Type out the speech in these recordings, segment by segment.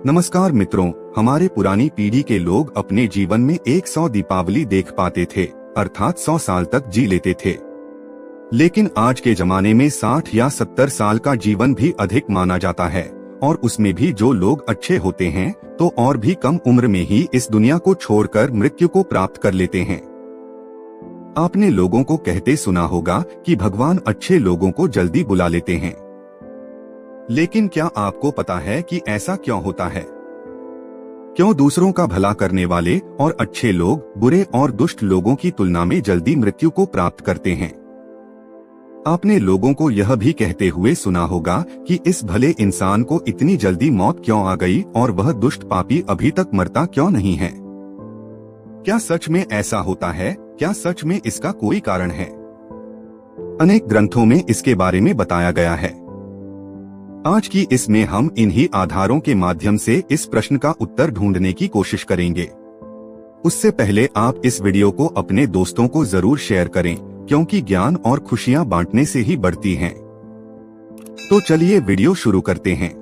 नमस्कार मित्रों, हमारे पुरानी पीढ़ी के लोग अपने जीवन में 100 दीपावली देख पाते थे, अर्थात 100 साल तक जी लेते थे। लेकिन आज के जमाने में 60 या 70 साल का जीवन भी अधिक माना जाता है, और उसमें भी जो लोग अच्छे होते हैं तो और भी कम उम्र में ही इस दुनिया को छोड़कर मृत्यु को प्राप्त कर लेते हैं। आपने लोगों को कहते सुना होगा कि भगवान अच्छे लोगों को जल्दी बुला लेते हैं। लेकिन क्या आपको पता है कि ऐसा क्यों होता है? क्यों दूसरों का भला करने वाले और अच्छे लोग बुरे और दुष्ट लोगों की तुलना में जल्दी मृत्यु को प्राप्त करते हैं? आपने लोगों को यह भी कहते हुए सुना होगा कि इस भले इंसान को इतनी जल्दी मौत क्यों आ गई और वह दुष्ट पापी अभी तक मरता क्यों नहीं है। क्या सच में ऐसा होता है? क्या सच में इसका कोई कारण है? अनेक ग्रंथों में इसके बारे में बताया गया है। आज की इसमें हम इन्हीं आधारों के माध्यम से इस प्रश्न का उत्तर ढूंढने की कोशिश करेंगे। उससे पहले आप इस वीडियो को अपने दोस्तों को जरूर शेयर करें, क्योंकि ज्ञान और खुशियां बांटने से ही बढ़ती हैं। तो चलिए वीडियो शुरू करते हैं।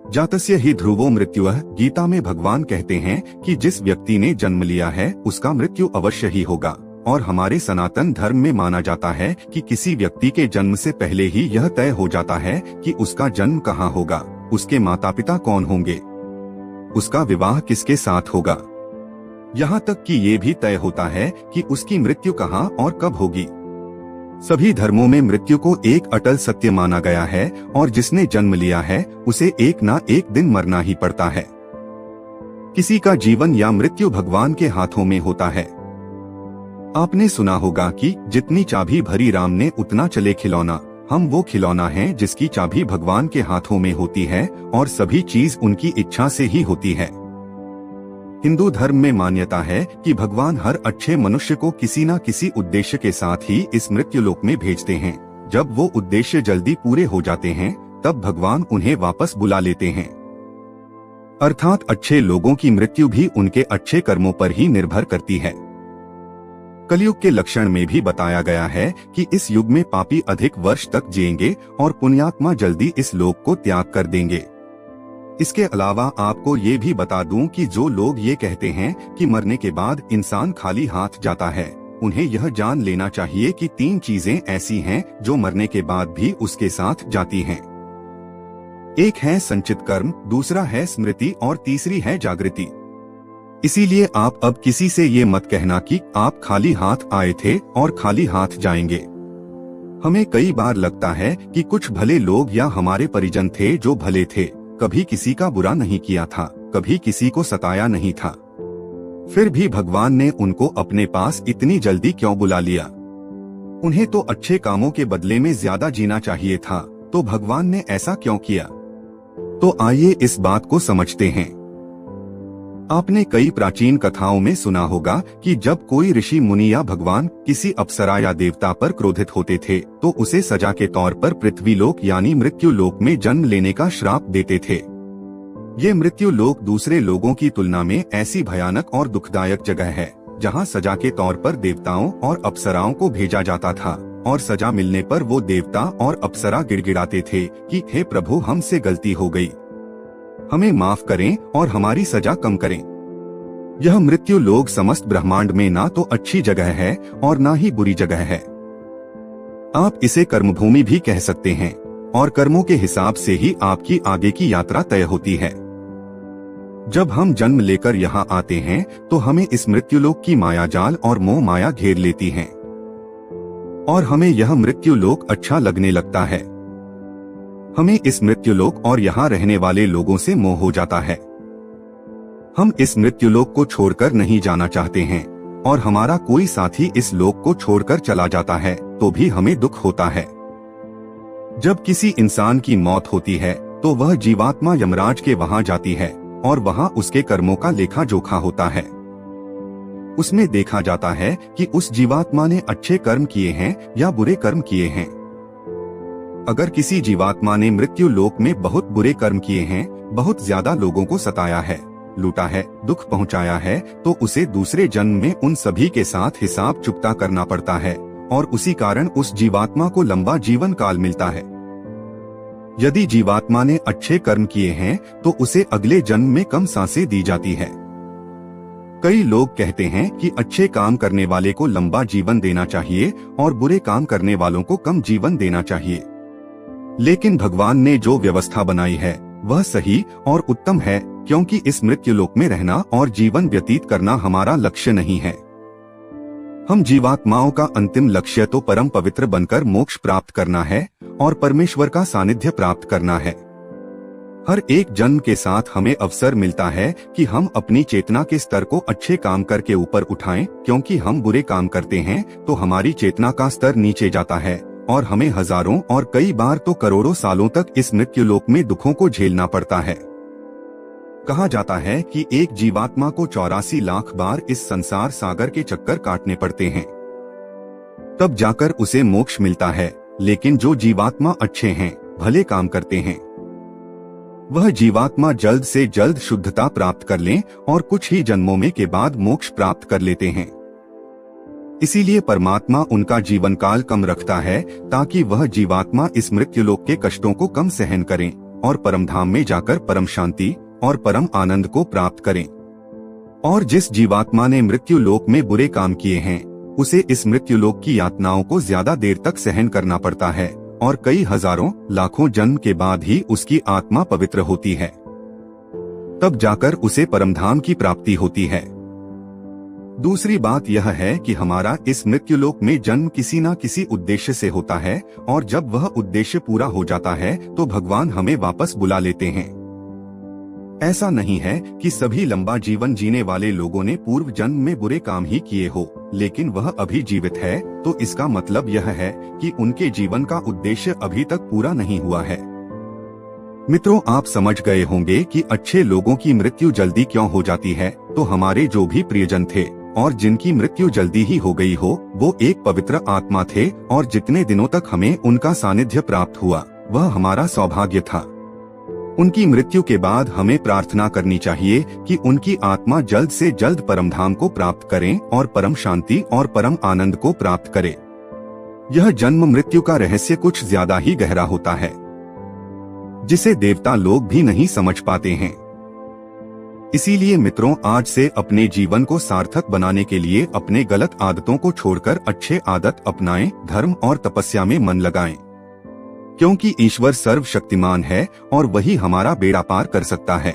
जातस्य ही ध्रुवो मृत्युः, गीता में भगवान कहते हैं कि जिस व्यक्ति ने जन्म लिया है उसका मृत्यु अवश्य ही होगा। और हमारे सनातन धर्म में माना जाता है कि किसी व्यक्ति के जन्म से पहले ही यह तय हो जाता है कि उसका जन्म कहाँ होगा, उसके माता पिता कौन होंगे, उसका विवाह किसके साथ होगा। यहाँ तक कि ये भी तय होता है कि उसकी मृत्यु कहाँ और कब होगी। सभी धर्मों में मृत्यु को एक अटल सत्य माना गया है, और जिसने जन्म लिया है उसे एक ना एक दिन मरना ही पड़ता है। किसी का जीवन या मृत्यु भगवान के हाथों में होता है। आपने सुना होगा कि जितनी चाबी भरी राम ने उतना चले खिलौना। हम वो खिलौना हैं जिसकी चाबी भगवान के हाथों में होती है, और सभी चीज उनकी इच्छा से ही होती है। हिंदू धर्म में मान्यता है कि भगवान हर अच्छे मनुष्य को किसी न किसी उद्देश्य के साथ ही इस मृत्युलोक में भेजते हैं। जब वो उद्देश्य जल्दी पूरे हो जाते हैं तब भगवान उन्हें वापस बुला लेते हैं। अर्थात अच्छे लोगों की मृत्यु भी उनके अच्छे कर्मों पर ही निर्भर करती है। कलयुग के लक्षण में भी बताया गया है कि इस युग में पापी अधिक वर्ष तक जिएंगे और पुण्यात्मा जल्दी इस लोक को त्याग कर देंगे। इसके अलावा आपको ये भी बता दूं कि जो लोग ये कहते हैं कि मरने के बाद इंसान खाली हाथ जाता है, उन्हें यह जान लेना चाहिए कि 3 चीजें ऐसी हैं जो मरने के बाद भी उसके साथ जाती हैं। एक है संचित कर्म, दूसरा है स्मृति और तीसरी है जागृति। इसीलिए आप अब किसी से ये मत कहना कि आप खाली हाथ आए थे और खाली हाथ जाएंगे। हमें कई बार लगता है कि कुछ भले लोग या हमारे परिजन थे जो भले थे, कभी किसी का बुरा नहीं किया था, कभी किसी को सताया नहीं था, फिर भी भगवान ने उनको अपने पास इतनी जल्दी क्यों बुला लिया। उन्हें तो अच्छे कामों के बदले में ज्यादा जीना चाहिए था, तो भगवान ने ऐसा क्यों किया? तो आइए इस बात को समझते हैं। आपने कई प्राचीन कथाओं में सुना होगा कि जब कोई ऋषि मुनि या भगवान किसी अप्सरा या देवता पर क्रोधित होते थे तो उसे सजा के तौर पर पृथ्वीलोक यानी मृत्यु लोक में जन्म लेने का श्राप देते थे। ये मृत्यु लोक दूसरे लोगों की तुलना में ऐसी भयानक और दुखदायक जगह है जहाँ सजा के तौर पर देवताओं और अप्सराओं को भेजा जाता था, और सजा मिलने पर वो देवता और अप्सरा गिड़गिड़ाते थे कि हे प्रभु, हमसे गलती हो गई, हमें माफ करें और हमारी सजा कम करें। यह मृत्यु लोक समस्त ब्रह्मांड में ना तो अच्छी जगह है और ना ही बुरी जगह है। आप इसे कर्मभूमि भी कह सकते हैं, और कर्मों के हिसाब से ही आपकी आगे की यात्रा तय होती है। जब हम जन्म लेकर यहाँ आते हैं तो हमें इस मृत्युलोक की माया जाल और मोह माया घेर लेती है, और हमें यह मृत्युलोक अच्छा लगने लगता है। हमें इस मृत्युलोक और यहाँ रहने वाले लोगों से मोह हो जाता है। हम इस मृत्युलोक को छोड़कर नहीं जाना चाहते हैं, और हमारा कोई साथी इस लोक को छोड़कर चला जाता है तो भी हमें दुख होता है। जब किसी इंसान की मौत होती है तो वह जीवात्मा यमराज के वहाँ जाती है, और वहाँ उसके कर्मों का लेखा जोखा होता है। उसमें देखा जाता है कि उस जीवात्मा ने अच्छे कर्म किए हैं या बुरे कर्म किए हैं। अगर किसी जीवात्मा ने मृत्यु लोक में बहुत बुरे कर्म किए हैं, बहुत ज्यादा लोगों को सताया है, लूटा है, दुख पहुंचाया है, तो उसे दूसरे जन्म में उन सभी के साथ हिसाब चुकता करना पड़ता है, और उसी कारण उस जीवात्मा को लंबा जीवन काल मिलता है। यदि जीवात्मा ने अच्छे कर्म किए हैं तो उसे अगले जन्म में कम सांसें दी जाती है। कई लोग कहते हैं कि अच्छे काम करने वाले को लंबा जीवन देना चाहिए और बुरे काम करने वालों को कम जीवन देना चाहिए। लेकिन भगवान ने जो व्यवस्था बनाई है वह सही और उत्तम है, क्योंकि इस मृत्युलोक में रहना और जीवन व्यतीत करना हमारा लक्ष्य नहीं है। हम जीवात्माओं का अंतिम लक्ष्य तो परम पवित्र बनकर मोक्ष प्राप्त करना है और परमेश्वर का सानिध्य प्राप्त करना है। हर एक जन्म के साथ हमें अवसर मिलता है कि हम अपनी चेतना के स्तर को अच्छे काम करके ऊपर उठाएं, क्योंकि हम बुरे काम करते हैं तो हमारी चेतना का स्तर नीचे जाता है और हमें हजारों और कई बार तो करोड़ों सालों तक इस मृत्युलोक में दुखों को झेलना पड़ता है। कहा जाता है कि एक जीवात्मा को 84 लाख बार इस संसार सागर के चक्कर काटने पड़ते हैं, तब जाकर उसे मोक्ष मिलता है। लेकिन जो जीवात्मा अच्छे हैं, भले काम करते हैं, वह जीवात्मा जल्द से जल्द शुद्धता प्राप्त कर लें और कुछ ही जन्मों में के बाद मोक्ष प्राप्त कर लेते हैं। इसीलिए परमात्मा उनका जीवन काल कम रखता है, ताकि वह जीवात्मा इस मृत्युलोक के कष्टों को कम सहन करें और परमधाम में जाकर परम शांति और परम आनंद को प्राप्त करें। और जिस जीवात्मा ने मृत्युलोक में बुरे काम किए हैं, उसे इस मृत्युलोक की यातनाओं को ज्यादा देर तक सहन करना पड़ता है और कई हजारों लाखों जन्म के बाद ही उसकी आत्मा पवित्र होती है, तब जाकर उसे परमधाम की प्राप्ति होती है। दूसरी बात यह है कि हमारा इस मृत्युलोक में जन्म किसी न किसी उद्देश्य से होता है, और जब वह उद्देश्य पूरा हो जाता है तो भगवान हमें वापस बुला लेते हैं। ऐसा नहीं है कि सभी लंबा जीवन जीने वाले लोगों ने पूर्व जन्म में बुरे काम ही किए हो, लेकिन वह अभी जीवित है तो इसका मतलब यह है कि उनके जीवन का उद्देश्य अभी तक पूरा नहीं हुआ है। मित्रों, आप समझ गए होंगे कि अच्छे लोगों की मृत्यु जल्दी क्यों हो जाती है। तो हमारे जो भी प्रियजन थे और जिनकी मृत्यु जल्दी ही हो गई हो, वो एक पवित्र आत्मा थे और जितने दिनों तक हमें उनका सानिध्य प्राप्त हुआ वह हमारा सौभाग्य था। उनकी मृत्यु के बाद हमें प्रार्थना करनी चाहिए कि उनकी आत्मा जल्द से जल्द परमधाम को प्राप्त करें और परम शांति और परम आनंद को प्राप्त करे। यह जन्म मृत्यु का रहस्य कुछ ज्यादा ही गहरा होता है, जिसे देवता लोग भी नहीं समझ पाते हैं। इसीलिए मित्रों, आज से अपने जीवन को सार्थक बनाने के लिए अपने गलत आदतों को छोड़कर अच्छे आदत अपनाएं, धर्म और तपस्या में मन लगाएं, क्योंकि ईश्वर सर्वशक्तिमान है और वही हमारा बेड़ा पार कर सकता है।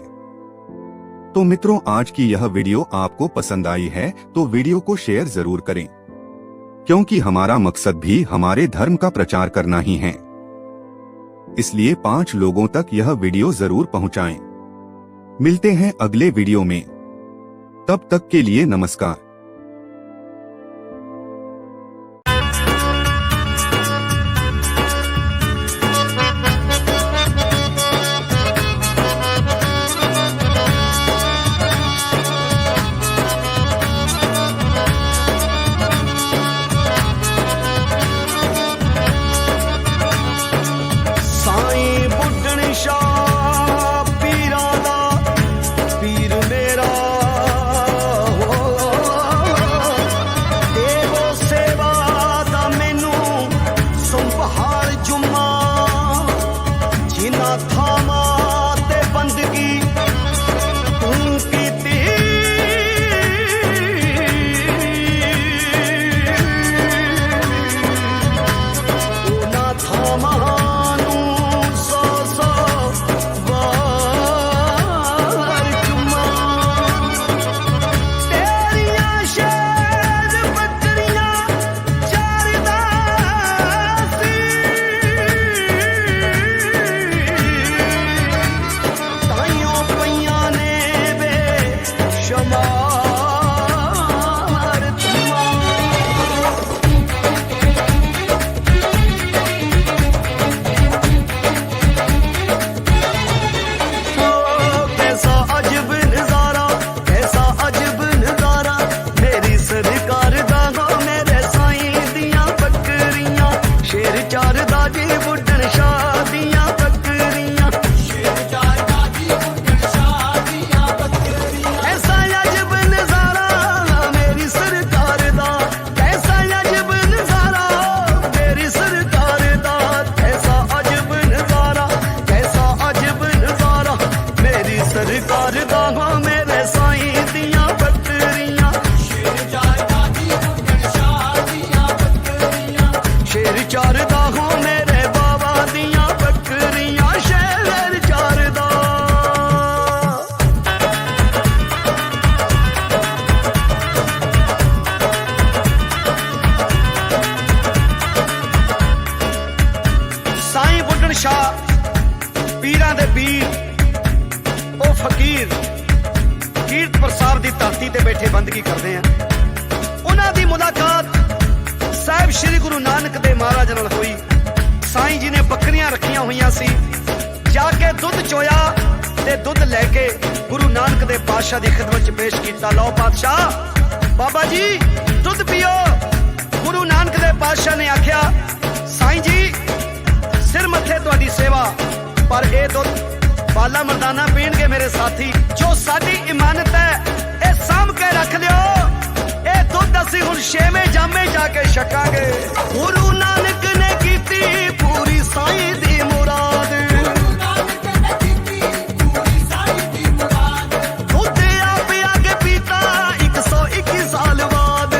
तो मित्रों, आज की यह वीडियो आपको पसंद आई है तो वीडियो को शेयर जरूर करें, क्योंकि हमारा मकसद भी हमारे धर्म का प्रचार करना ही है। इसलिए 5 लोगों तक यह वीडियो जरूर पहुंचाएं। मिलते हैं अगले वीडियो में, तब तक के लिए नमस्कार। पीर मेरा हो करदा हां मेरे साईं दियां बकरियां। शेर चारदा हां मेरे बाबा दियां बकरियां, शेर चारदा। साईं बुड्ढन शाह पीरां दे पीर, ओ फकीर कीरत प्रसाद दी धरती ते बैठे बंदगी करते हैं। उन्हां दी मुलाकात साहिब श्री गुरु नानक दे महाराज नाल होई। साईं जी ने बकरियां रखियां हुई सी, जाके दुध चोया ते दुध लैके गुरु नानक दे पातशाह दी खिदमत च पेश किया। लो पातशाह बाबा जी दुध पियो। गुरु नानक दे पातशाह ने आख्या साईं जी सिर मथे तुहाडी सेवा, पर यह दुध बाला मर्दाना पीणगे मेरे साथी। जो साडी इमानत है ये साम के रख लियो, ये दुध असी हुण छेवें जामे जाके छकांगे। गुरु नानक ने कीती पूरी साईं दी मुराद, दुध आप आके पीता 121 साल बाद।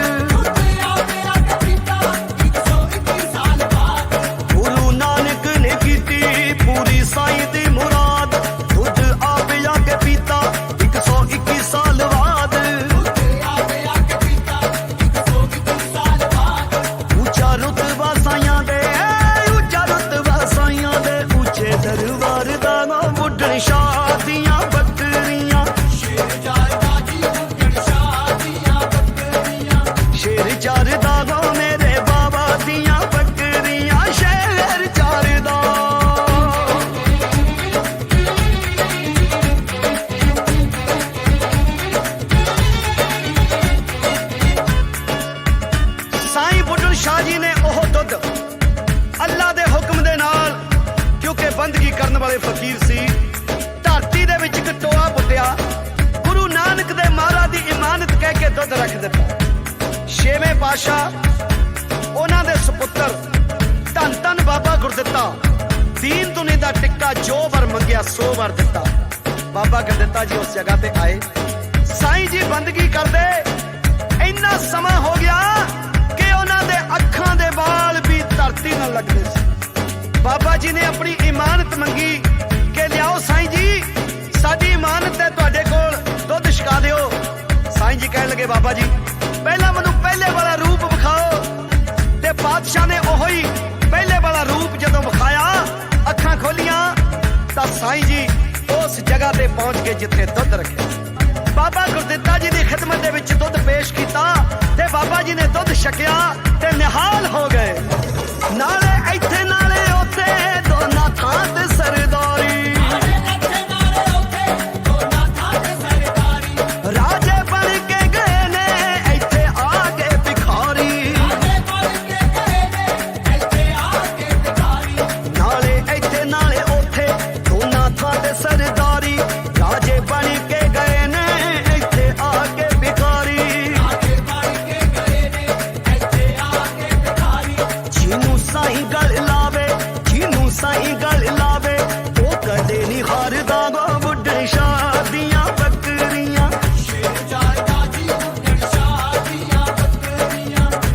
गुरु नानक ने कीती पूरी साईं दी मुराद, दुध आप आके पीता 121 साल बाद। ऊंचा रुतबा साईं दे, ऊंचा रुतबा साईं दे, ऊंचे दरबार दा ना बुड्ढन शाह दियां बकरियां। शेर चारदा गा मेरे बाबा दियां बकरियां, शेर चारदा। साईं बुड्ढन शाह जी ने ओह दुध अल्लाह दे हुक्म दे नाल, क्योंकि बंदगी करन वाले फकीर सी, धरती दे विच इक टोआ पुट्टिया। गुरु नानक दे महाराज दी इमानत कह के दुध रख दिता। छेवें पातशाह उन्हां दे सपुत्र धन धन बाबा गुरदित्ता दीन दुनी दा टिक्का जो वर मंगिया सो वर दिता। बाबा गुरदित्ता जी उस जगह पे आए। साईं जी बंदगी करदे इन्ना समा हो गया कि उन्हां दे अखां दे बाल भी धरती नाल लगदे सी। बाबा जी ने अपनी इमानत मंगी कि लियाओ साईं जी साडी इमानत है तुहाडे कोल, दुध छका दिओ। साईं जी कहन लगे बाबा जी पहला मैनू पहले वाला रूप विखाओ। ते बादशाह ने ओही पहले वाला रूप जदों विखाया, अखां खोलियां तां साईं जी उस जगह ते पहुंच के जिथे दुध रखे। बाबा गुरदित्ता जी की खिदमत दे विच दुध पेश किया ते बाबा जी ने दुध छकिया ते निहाल हो गए। नाले इत्थे नाले उत्थे दोना थां ते सरदारी, राजे बन के गए ने इत्थे आके भिखारी। नाले इत्थे नाले उत्थे दोना थां ते सरदारी, राजे बन के गए ने इत्थे आके भिखारी। जिनू साईं गल लावे, जिनू साईं गल लावे, ओ कदे नहीं हारदा गा बुड्ढन शाह दियां बकरियां।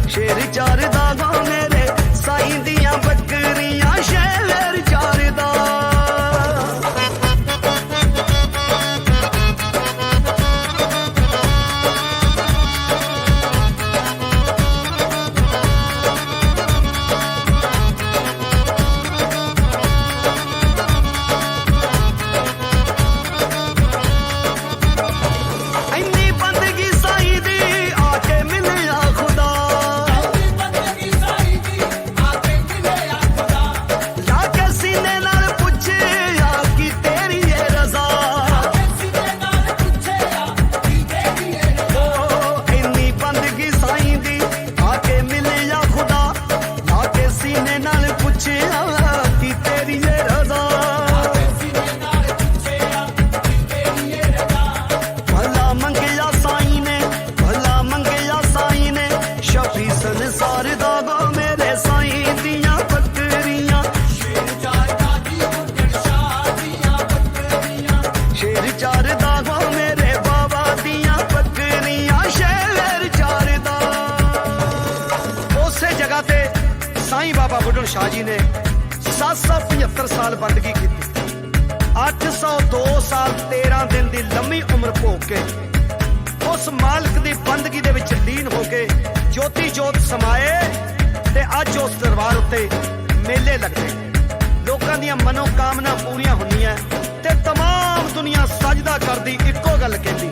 शेर चारदा गा मेरे साईं दियां बकरियां, शेर चारदा। ਸ਼ਾਹ ਜੀ ਨੇ 775 ਸਾਲ ਬੰਦਗੀ ਕੀਤੀ। 802 ਸਾਲ 13 ਦਿਨ ਦੀ ਲੰਮੀ ਉਮਰ ਭੋਗ ਕੇ ਉਸ ਮਾਲਕ ਦੀ ਬੰਦਗੀ ਦੇ ਵਿੱਚ ਲੀਨ ਹੋ ਕੇ ਜੋਤੀ ਜੋਤ ਸਮਾਏ ਤੇ ਅੱਜ ਉਸ ਦਰਬਾਰ ਉੱਤੇ ਮੇਲੇ ਲੱਗਦੇ, ਲੋਕਾਂ ਦੀਆਂ ਮਨੋਕਾਮਨਾ ਪੂਰੀਆਂ ਹੁੰਦੀਆਂ ਤੇ ਤਮਾਮ ਦੁਨੀਆ ਸਜਦਾ ਕਰਦੀ ਇੱਕੋ ਗੱਲ ਕਹਿੰਦੀ,